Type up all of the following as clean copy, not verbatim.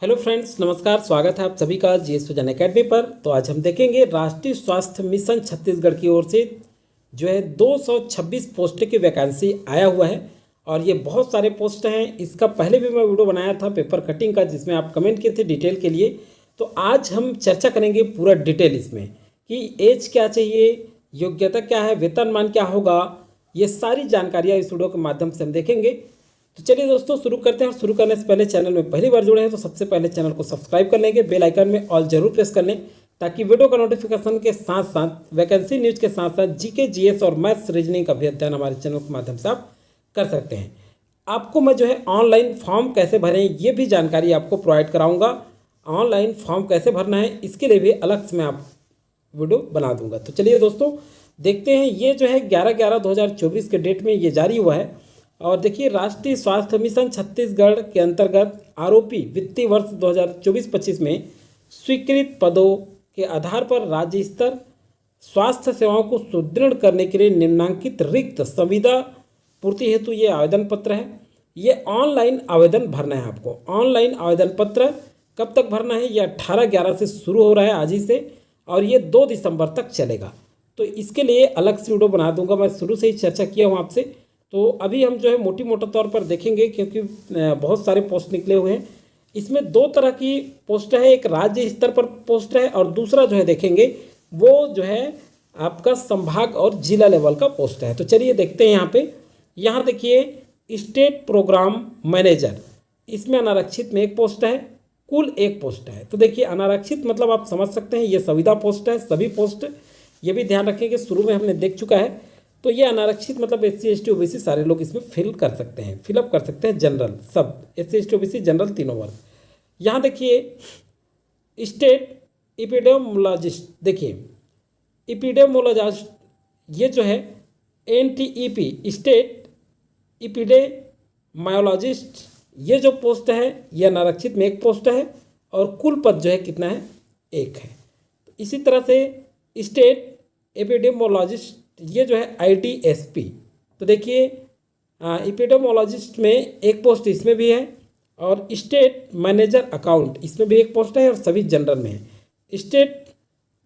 Hello friends, नमस्कार। स्वागत है आप सभी का जीएस विजन एकेडमी पर। तो आज हम देखेंगे राष्ट्रीय स्वास्थ्य मिशन छत्तीसगढ़ की ओर से जो है 226 पोस्ट की वैकेंसी आया हुआ है और ये बहुत सारे पोस्ट हैं। इसका पहले भी मैं वीडियो बनाया था पेपर कटिंग का, जिसमें आप कमेंट किए थे डिटेल के लिए। तो आज हम चर्चा करेंगे पूरा डिटेल इसमें कि एज क्या चाहिए, योग्यता क्या है, वेतनमान क्या होगा, ये सारी जानकारियाँ इस वीडियो के माध्यम से हम देखेंगे। तो चलिए दोस्तों शुरू करते हैं। और शुरू करने से पहले चैनल में पहली बार जुड़े हैं तो सबसे पहले चैनल को सब्सक्राइब कर लेंगे, बेल आइकन में ऑल जरूर प्रेस कर लें, ताकि वीडियो का नोटिफिकेशन के साथ साथ वैकेंसी न्यूज़ के साथ साथ जीके, जीएस और मैथ्स रीजनिंग का भी अध्ययन हमारे चैनल के माध्यम से आप कर सकते हैं। आपको मैं जो है ऑनलाइन फॉर्म कैसे भरें ये भी जानकारी आपको प्रोवाइड कराऊँगा। ऑनलाइन फॉर्म कैसे भरना है इसके लिए भी अलग से मैं आप वीडियो बना दूंगा। तो चलिए दोस्तों देखते हैं। ये जो है 11/11/2024 के डेट में ये जारी हुआ है। और देखिए, राष्ट्रीय स्वास्थ्य मिशन छत्तीसगढ़ के अंतर्गत आरोपी वित्तीय वर्ष 2024-25 में स्वीकृत पदों के आधार पर राज्य स्तर स्वास्थ्य सेवाओं को सुदृढ़ करने के लिए निम्नांकित रिक्त संविदा पूर्ति हेतु ये आवेदन पत्र है। ये ऑनलाइन आवेदन भरना है आपको। ऑनलाइन आवेदन पत्र कब तक भरना है? ये 18/11 से शुरू हो रहा है, आज ही से, और ये 2 दिसंबर तक चलेगा। तो इसके लिए अलग से वीडियो बना दूंगा। मैं शुरू से ही चर्चा किया हूँ आपसे। तो अभी हम जो है मोटी मोटा तौर पर देखेंगे, क्योंकि बहुत सारे पोस्ट निकले हुए हैं। इसमें 2 तरह की पोस्ट है, एक राज्य स्तर पर पोस्ट है और दूसरा जो है देखेंगे वो जो है आपका संभाग और जिला लेवल का पोस्ट है। तो चलिए देखते हैं। यहाँ देखिए स्टेट प्रोग्राम मैनेजर, इसमें अनारक्षित में एक पोस्ट है, कुल एक पोस्ट है। तो देखिए अनारक्षित मतलब आप समझ सकते हैं ये संविदा पोस्ट है, सभी पोस्ट। ये भी ध्यान रखें कि शुरू में हमने देख चुका है। तो ये अनारक्षित मतलब SC ST OBC सारे लोग इसमें फिलअप कर सकते हैं। जनरल सब SC ST OBC जनरल तीनों वर्ग। यहाँ देखिए स्टेट एपिडेमोलॉजिस्ट, देखिए एपिडेमोलॉजिस्ट ये जो है NTEP स्टेट एपिडेमायोलॉजिस्ट ये जो पोस्ट है ये अनारक्षित में एक पोस्ट है और कुल पद जो है कितना है? एक है। इसी तरह से स्टेट एपिडेमोलॉजिस्ट ये जो है ITSP, तो देखिए एपिडेमोलॉजिस्ट में एक पोस्ट इसमें भी है और स्टेट मैनेजर अकाउंट इसमें भी एक पोस्ट है और सभी जनरल में है। स्टेट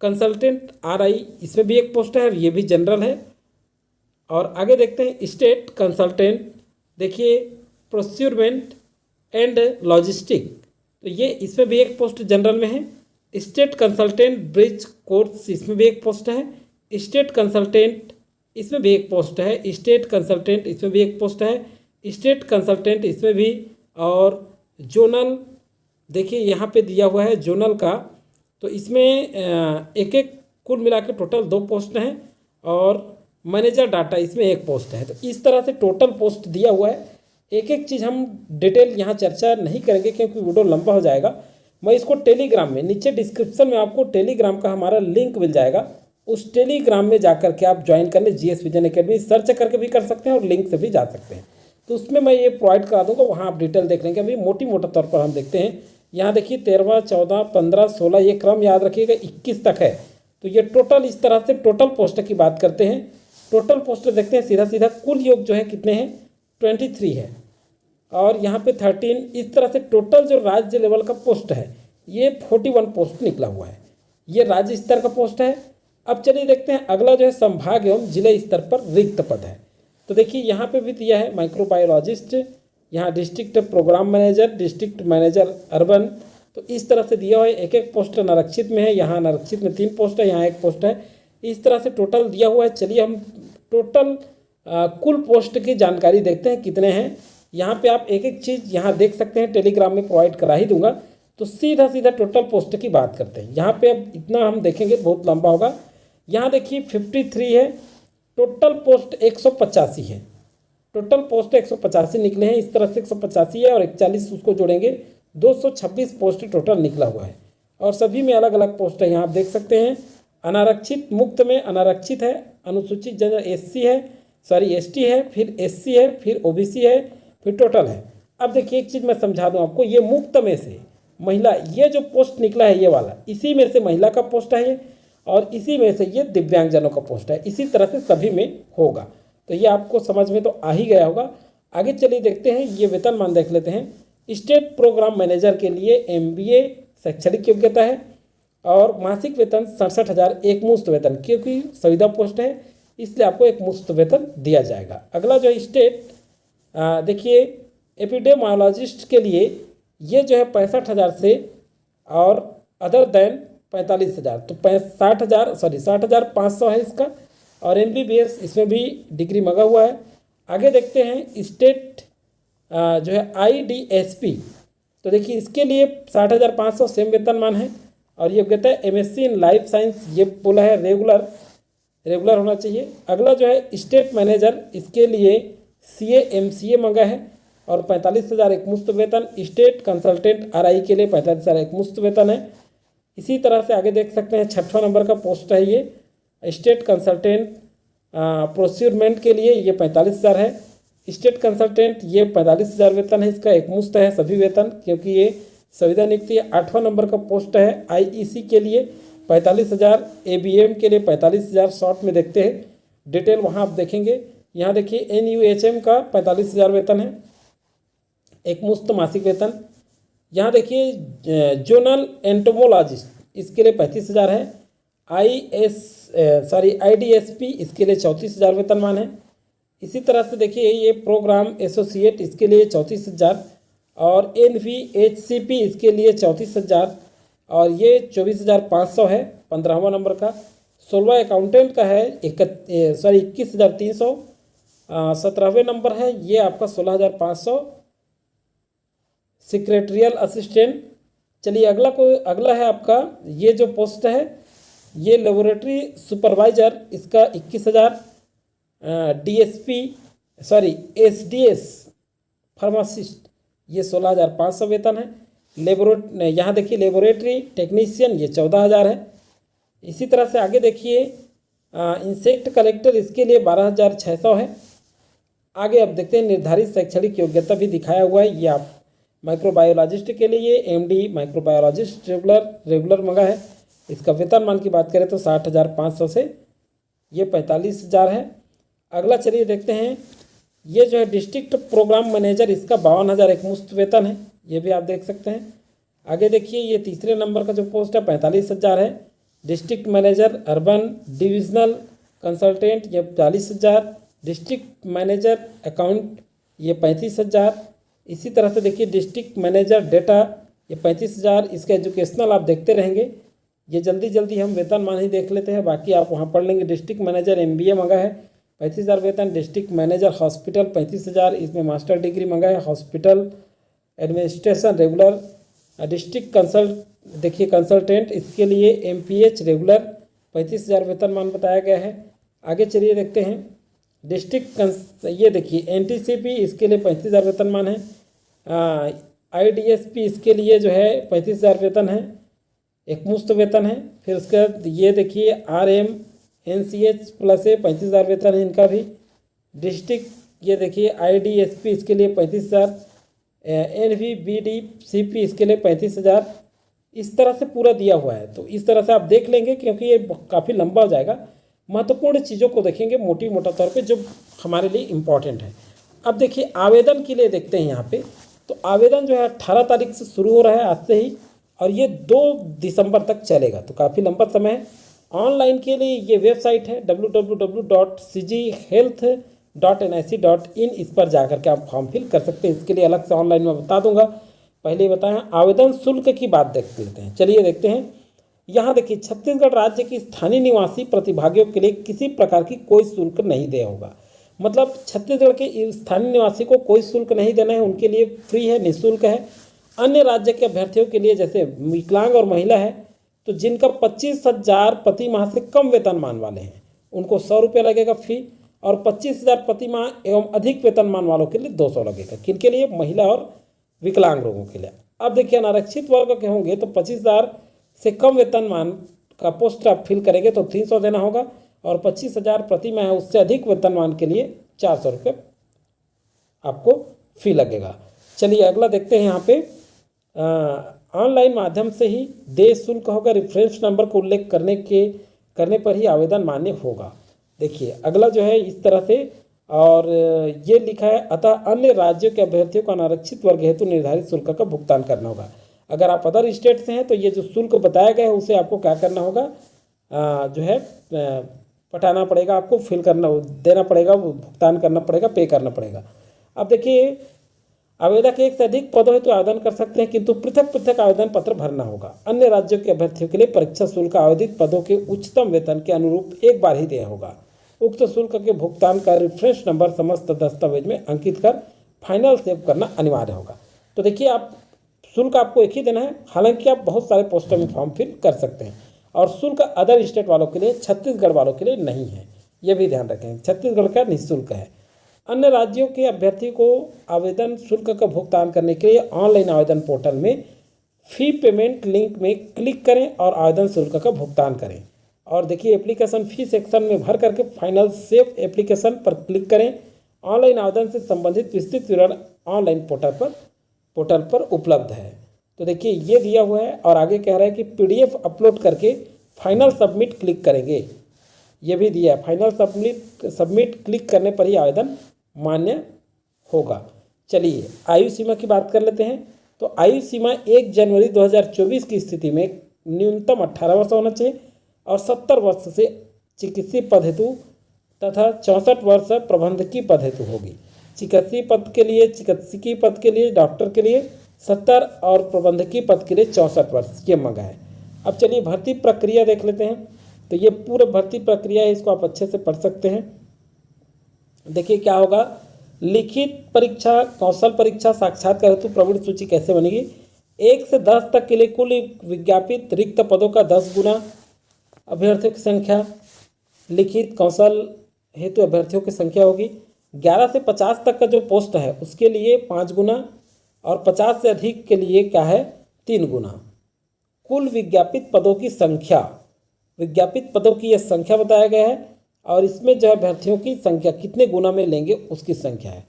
कंसल्टेंट RI इसमें भी एक पोस्ट है और ये भी जनरल है। और आगे देखते हैं स्टेट कंसल्टेंट, देखिए प्रोक्योरमेंट एंड लॉजिस्टिक, तो ये इसमें भी एक पोस्ट जनरल में है। स्टेट कंसल्टेंट ब्रिज कोर्स इसमें भी एक पोस्ट है। स्टेट कंसल्टेंट इसमें भी एक पोस्ट है। स्टेट कंसल्टेंट इसमें भी एक पोस्ट है। स्टेट कंसल्टेंट इसमें भी। और जोनल देखिए यहाँ पे दिया हुआ है जोनल का, तो इसमें एक एक कुल मिला के टोटल 2 पोस्ट हैं। और मैनेजर डाटा इसमें एक पोस्ट है। तो इस तरह से टोटल पोस्ट दिया हुआ है। एक एक चीज़ हम डिटेल यहाँ चर्चा नहीं करेंगे क्योंकि वीडियो लंबा हो जाएगा। मैं इसको टेलीग्राम में, नीचे डिस्क्रिप्शन में आपको टेलीग्राम का हमारा लिंक मिल जाएगा, उस टेलीग्राम में जाकर के आप ज्वाइन कर लें। जीएस विजन एकेडमी सर्च करके भी कर सकते हैं और लिंक से भी जा सकते हैं। तो उसमें मैं ये प्रोवाइड करा दूंगा, वहाँ आप डिटेल देख लेंगे। अभी मोटी मोटा तौर पर हम देखते हैं। यहाँ देखिए 13, 14, 15, 16 ये क्रम याद रखिएगा, 21 तक है। तो ये टोटल इस तरह से टोटल पोस्ट की बात करते हैं। टोटल पोस्ट देखते हैं सीधा सीधा, कुल योग जो है कितने हैं? 23 है और यहाँ पे 13। इस तरह से टोटल जो राज्य लेवल का पोस्ट है ये 41 पोस्ट निकला हुआ है। ये राज्य स्तर का पोस्ट है। अब चलिए देखते हैं अगला जो है संभाग एवं जिला स्तर पर रिक्त पद है। तो देखिए यहाँ पे भी दिया है माइक्रोबायोलॉजिस्ट, यहाँ district programme manager, district manager urban. तो इस तरह से दिया हुआ है। एक एक पोस्ट अनारक्षित में है, यहाँ अनारक्षित में 3 पोस्ट है, यहाँ 1 पोस्ट है। इस तरह से टोटल दिया हुआ है। चलिए हम टोटल कुल पोस्ट की जानकारी देखते हैं कितने हैं। यहाँ पे आप एक एक चीज़ यहाँ देख सकते हैं, टेलीग्राम में प्रोवाइड करा ही दूंगा। तो सीधा सीधा टोटल पोस्ट की बात करते हैं। यहाँ पे अब इतना हम देखेंगे बहुत लंबा होगा। यहाँ देखिए 53 है, टोटल पोस्ट 185 है। टोटल पोस्ट 185 निकले हैं। इस तरह से 185 है और 41 उसको जोड़ेंगे, 226 पोस्ट टोटल निकला हुआ है। और सभी में अलग अलग पोस्ट है, यहाँ आप देख सकते हैं। अनारक्षित मुक्त में अनारक्षित है, अनुसूचित जनरल SC है, सॉरी ST है, फिर SC है, फिर OBC है, फिर टोटल है। अब देखिए एक चीज़ मैं समझा दूँ आपको, ये मुक्त में से महिला ये जो पोस्ट निकला है ये वाला, इसी में से महिला का पोस्ट है ये, और इसी में से ये दिव्यांगजनों का पोस्ट है। इसी तरह से सभी में होगा। तो ये आपको समझ में तो आ ही गया होगा। आगे चलिए देखते हैं, ये वेतनमान देख लेते हैं। स्टेट प्रोग्राम मैनेजर के लिए MBA शैक्षणिक योग्यता है और मासिक वेतन 67,000 एक मुश्त वेतन, क्योंकि संविदा पोस्ट है इसलिए आपको एक मुश्त वेतन दिया जाएगा। अगला जो है स्टेट देखिए एपिडेमियोलॉजिस्ट के लिए ये जो है 65,000 से और अदर देन 45,000, तो 60,500 है इसका, और MBBS इसमें भी डिग्री मंगा हुआ है। आगे देखते हैं स्टेट जो है IDSP, तो देखिए इसके लिए 60,500 सेम वेतनमान है और ये कहता है MSc इन लाइफ साइंस, ये बोला है रेगुलर होना चाहिए। अगला जो है स्टेट मैनेजर, इसके लिए CA MCA मंगा है और 45,000 एक मुश्त वेतन। स्टेट कंसल्टेंट RI के लिए 45,000 एक मुश्त वेतन है। इसी तरह से आगे देख सकते हैं 6वां नंबर का पोस्ट है ये स्टेट कंसल्टेंट प्रोक्योरमेंट के लिए, ये 45,000 है। स्टेट कंसल्टेंट ये 45,000 वेतन है, इसका एक मुश्त है सभी वेतन, क्योंकि ये संविदा नियुक्ति है। 8वां नंबर का पोस्ट है IEC के लिए 45,000, ABM के लिए 45,000। शॉर्ट में देखते हैं डिटेल, वहाँ आप देखेंगे। यहाँ देखिए NUHM का 45,000 वेतन है, एक मुश्त मासिक वेतन। यहाँ देखिए जोनल एंटोमोलॉजिस्ट, इसके लिए 35,000 है। IDSP इसके लिए 34,000 वेतनमान है। इसी तरह से देखिए ये प्रोग्राम एसोसिएट, इसके लिए 34,000 और NVHCP इसके लिए 34,000 और ये 24,500 है 15वां नंबर का। 16वां अकाउंटेंट का है 21,300। 17वें नंबर है ये आपका 16,500 सेक्रेटरियल असिस्टेंट। चलिए अगला है आपका ये जो पोस्ट है ये लेबोरेटरी सुपरवाइजर, इसका 21,000। SDS फार्मासिस्ट ये 16,500 वेतन है। यहाँ देखिए लेबोरेटरी टेक्नीशियन ये 14,000 है। इसी तरह से आगे देखिए इंसेक्ट कलेक्टर, इसके लिए 12,600 है। आगे अब देखते हैं निर्धारित शैक्षणिक योग्यता भी दिखाया हुआ है। ये आप माइक्रोबायोलॉजिस्ट के लिए MD माइक्रोबायोलॉजिस्ट रेगुलर मंगा है। इसका वेतनमान की बात करें तो 60,500 से ये 45,000 है। अगला चलिए देखते हैं ये जो है डिस्ट्रिक्ट प्रोग्राम मैनेजर, इसका 52,000 एक मुश्त वेतन है, ये भी आप देख सकते हैं। आगे देखिए ये तीसरे नंबर का जो पोस्ट है 45,000 है। District manager urban divisional consultant ये 40,000। डिस्ट्रिक्ट मैनेजर अकाउंट ये 35,000। इसी तरह से देखिए डिस्ट्रिक्ट मैनेजर डेटा ये 35,000। इसका एजुकेशनल आप देखते रहेंगे, ये जल्दी हम वेतनमान ही देख लेते हैं, बाकी आप वहाँ पढ़ लेंगे। डिस्ट्रिक्ट मैनेजर MBA मंगा है 35,000 वेतन। डिस्ट्रिक्ट मैनेजर हॉस्पिटल 35,000, इसमें मास्टर डिग्री मंगा है hospital administration regular. District consultant, इसके लिए MPH रेगुलर 35,000 वेतनमान बताया गया है। आगे चलिए देखते हैं ये देखिए NTCP, इसके लिए 35,000 वेतनमान है। IDSP इसके लिए जो है 35,000 वेतन है, एक मुश्त वेतन है। फिर उसके बाद ये देखिए RMNCH प्लस 35,000 वेतन है इनका भी। डिस्ट्रिक्ट ये देखिए IDSP इसके लिए 35,000, NVBDCP इसके लिए 35,000। इस तरह से पूरा दिया हुआ है, तो इस तरह से आप देख लेंगे क्योंकि ये काफ़ी लंबा हो जाएगा। महत्वपूर्ण चीज़ों को देखेंगे मोटा तौर पे जो हमारे लिए इम्पॉर्टेंट है। अब देखिए आवेदन के लिए देखते हैं यहाँ पे, तो आवेदन जो है 18 तारीख से शुरू हो रहा है आज से ही, और ये 2 दिसंबर तक चलेगा, तो काफ़ी लंबा समय है। ऑनलाइन के लिए ये वेबसाइट है www.cghealth.nic.in, इस पर जाकर के आप फॉर्म फिल कर सकते हैं। इसके लिए अलग से ऑनलाइन मैं बता दूंगा, पहले ही बताया। आवेदन शुल्क की बात देख लेते हैं, चलिए देखते हैं। यहाँ देखिए छत्तीसगढ़ राज्य की स्थानीय निवासी प्रतिभागियों के लिए किसी प्रकार की कोई शुल्क नहीं देना होगा। मतलब छत्तीसगढ़ के स्थानीय निवासी को कोई शुल्क नहीं देना है, उनके लिए फ्री है, निःशुल्क है। अन्य राज्य के अभ्यर्थियों के लिए जैसे विकलांग और महिला है, तो जिनका 25,000 प्रति माह से कम वेतनमान वाले हैं उनको 100 रुपये लगेगा फी, और 25,000 प्रति माह एवं अधिक वेतनमान वालों के लिए 200 लगेगा। किनके लिए? महिला और विकलांग लोगों के लिए। अब देखिए अनारक्षित वर्ग के होंगे तो 25,000 से कम वेतनमान का पोस्ट आप फिल करेंगे तो 300 देना होगा, और 25,000 प्रति माह उससे अधिक वेतनमान के लिए 400 रुपये आपको फी लगेगा। चलिए अगला देखते हैं। यहाँ पे ऑनलाइन माध्यम से ही देय शुल्क होगा, रेफरेंस नंबर को उल्लेख करने पर ही आवेदन मान्य होगा। देखिए अगला जो है इस तरह से और ये लिखा है, अतः अन्य राज्यों के अभ्यर्थियों को अनारक्षित वर्ग हेतु निर्धारित शुल्क का भुगतान करना होगा। अगर आप अदर स्टेट से हैं तो ये जो शुल्क बताया गया है उसे आपको क्या करना होगा, जो है पटाना पड़ेगा, आपको फिल करना देना पड़ेगा, भुगतान करना पड़ेगा, पे करना पड़ेगा। अब देखिए, आवेदक एक से अधिक पदों हेतु आवेदन कर सकते हैं, किंतु पृथक पृथक आवेदन पत्र भरना होगा। अन्य राज्यों के अभ्यर्थियों के लिए परीक्षा शुल्क आवेदित पदों के उच्चतम वेतन के अनुरूप एक बार ही देना होगा। उक्त शुल्क के भुगतान का रेफरेंस नंबर समस्त दस्तावेज में अंकित कर फाइनल सेव करना अनिवार्य होगा। तो देखिए, आप शुल्क आपको एक ही देना है, हालांकि आप बहुत सारे पोस्टों में फॉर्म फिल कर सकते हैं। और शुल्क अदर स्टेट वालों के लिए, छत्तीसगढ़ वालों के लिए नहीं है, ये भी ध्यान रखें, छत्तीसगढ़ का निःशुल्क है। अन्य राज्यों के अभ्यर्थी को आवेदन शुल्क का भुगतान करने के लिए ऑनलाइन आवेदन पोर्टल में फी पेमेंट लिंक में क्लिक करें और आवेदन शुल्क का भुगतान करें। और देखिए, एप्लीकेशन फी सेक्शन में भर करके फाइनल सेव एप्लीकेशन पर क्लिक करें। ऑनलाइन आवेदन से संबंधित विस्तृत विवरण ऑनलाइन पोर्टल पर उपलब्ध है। तो देखिए, ये दिया हुआ है और आगे कह रहा है कि PDF अपलोड करके फाइनल सबमिट क्लिक करेंगे, ये भी दिया है। फाइनल सबमिट क्लिक करने पर ही आवेदन मान्य होगा। चलिए, आयु सीमा की बात कर लेते हैं। तो आयु सीमा 1 जनवरी 2024 की स्थिति में न्यूनतम 18 वर्ष होना चाहिए और 70 वर्ष से चिकित्सीय पद हेतु तथा 64 वर्ष प्रबंधकीय पद हेतु होगी। चिकित्सीय पद के लिए डॉक्टर के लिए 70 और प्रबंधकीय पद के लिए 64 वर्ष, ये मांगा है। अब चलिए भर्ती प्रक्रिया देख लेते हैं। तो ये पूरा भर्ती प्रक्रिया है, इसको आप अच्छे से पढ़ सकते हैं। देखिए क्या होगा, लिखित परीक्षा, कौशल परीक्षा, साक्षात्कार हेतु प्रविष्टि सूची कैसे बनेगी। 1 से 10 तक के लिए कुल विज्ञापित रिक्त पदों का 10 गुना अभ्यर्थियों की संख्या, लिखित कौशल हेतु अभ्यर्थियों की संख्या होगी। 11 से 50 तक का जो पोस्ट है उसके लिए 5 गुना और 50 से अधिक के लिए क्या है, 3 गुना। कुल विज्ञापित पदों की संख्या, विज्ञापित पदों की यह संख्या बताया गया है और इसमें जो अभ्यर्थियों की संख्या कितने गुना में लेंगे उसकी संख्या है।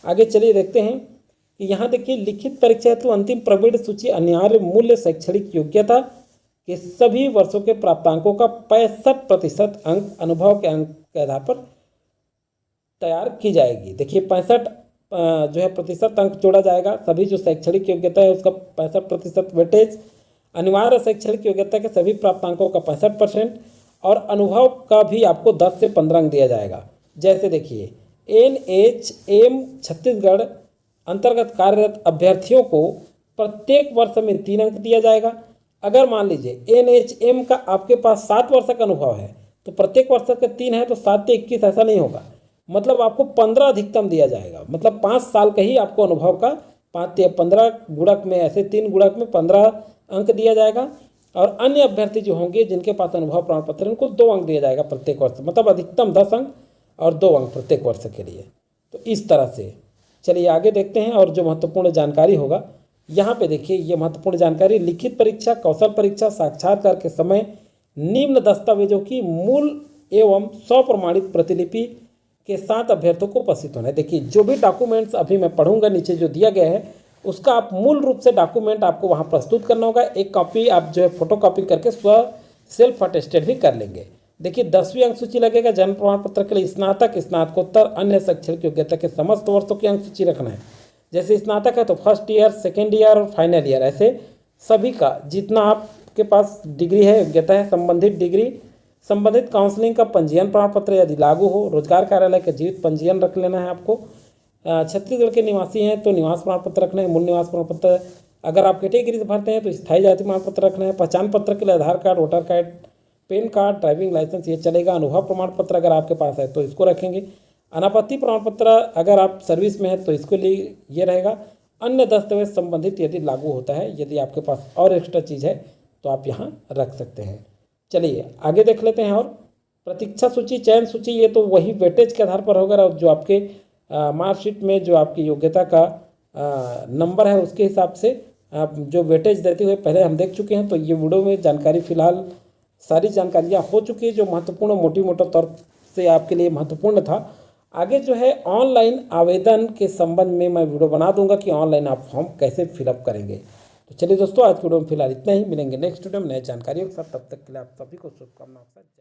आगे चलिए देखते हैं कि यहाँ देखिए, लिखित परीक्षा हेतु अंतिम प्रविष्टि सूची अनिवार्य मूल्य शैक्षणिक योग्यता के सभी वर्षों के प्राप्तांकों का 65% अंक अनुभव के अंक के आधार पर तैयार की जाएगी। देखिए 65 जो है प्रतिशत अंक जोड़ा जाएगा, सभी जो शैक्षणिक योग्यता है उसका 65% वेटेज, अनिवार्य शैक्षणिक योग्यता के सभी प्राप्तांकों का 65% और अनुभव का भी आपको 10 से 15 अंक दिया जाएगा। जैसे देखिए, NHM छत्तीसगढ़ अंतर्गत कार्यरत अभ्यर्थियों को प्रत्येक वर्ष में 3 अंक दिया जाएगा। अगर मान लीजिए NHM का आपके पास 7 वर्ष का अनुभव है तो प्रत्येक वर्ष का 3 है तो 7 से 21, ऐसा नहीं होगा, मतलब आपको 15 अधिकतम दिया जाएगा। मतलब 5 साल का ही आपको अनुभव का 5 या 15 गुणक में, ऐसे 3 गुणक में 15 अंक दिया जाएगा। और अन्य अभ्यर्थी जो होंगे जिनके पास अनुभव प्रमाण पत्र है उनको 2 अंक दिया जाएगा प्रत्येक वर्ष, मतलब अधिकतम 10 अंक और 2 अंक प्रत्येक वर्ष के लिए। तो इस तरह से चलिए आगे देखते हैं। और जो महत्वपूर्ण जानकारी होगा यहाँ पे देखिए, ये महत्वपूर्ण जानकारी, लिखित परीक्षा, कौशल परीक्षा, साक्षात्कार के समय निम्न दस्तावेजों की मूल एवं स्वप्रमाणित प्रतिलिपि के साथ अभ्यर्थियों को उपस्थित होना है। देखिए, जो भी डॉक्यूमेंट्स अभी मैं पढ़ूंगा नीचे जो दिया गया है उसका आप मूल रूप से डॉक्यूमेंट आपको वहाँ प्रस्तुत करना होगा। एक कॉपी आप जो है फोटो कॉपी करके सेल्फ अटेस्टेड भी कर लेंगे। देखिए 10वीं अंक सूची लगेगा जन्म प्रमाण पत्र के लिए, स्नातक, स्नातकोत्तर, अन्य शैक्षणिक योग्यता के समस्त वर्षों की अंक सूची रखना है। जैसे स्नातक है तो फर्स्ट ईयर, सेकेंड ईयर और फाइनल ईयर, ऐसे सभी का जितना आपके पास डिग्री है, योग्यता है, संबंधित डिग्री, संबंधित काउंसलिंग का पंजीयन प्रमाण पत्र यदि लागू हो, रोजगार कार्यालय का जीवित पंजीयन रख लेना है आपको। छत्तीसगढ़ के निवासी हैं तो निवास प्रमाण पत्र रखना है, मूल निवास प्रमाण पत्र। अगर आप कैटेगरी से भरते हैं तो स्थायी जाति प्रमाण पत्र रखना है। पहचान पत्र के लिए Aadhaar card, voter card, PAN card, driving licence ये चलेगा। अनुभव प्रमाण पत्र अगर आपके पास है तो इसको रखेंगे। अनापत्ति प्रमाण पत्र अगर आप सर्विस में है तो इसके लिए ये रहेगा। अन्य दस्तावेज संबंधित यदि लागू होता है, यदि आपके पास और एक्स्ट्रा चीज़ है तो आप यहाँ रख सकते हैं। चलिए आगे देख लेते हैं। और प्रतीक्षा सूची, चयन सूची, ये तो वही वेटेज के आधार पर होगा, जो आपके मार्कशीट में जो आपकी योग्यता का नंबर है उसके हिसाब से आप जो वेटेज देते हुए पहले हम देख चुके हैं। तो ये वीडियो में जानकारी फिलहाल सारी जानकारियाँ हो चुकी है जो महत्वपूर्ण मोटी मोटा तौर से आपके लिए महत्वपूर्ण था। आगे जो है ऑनलाइन आवेदन के संबंध में मैं वीडियो बना दूंगा कि ऑनलाइन आप फॉर्म कैसे फिलअप करेंगे। तो चलिए दोस्तों, आज की वीडियो में फिलहाल इतना ही, मिलेंगे नेक्स्ट वीडियो में नई जानकारियों के साथ। तब तक के लिए आप सभी को शुभकामनाएं।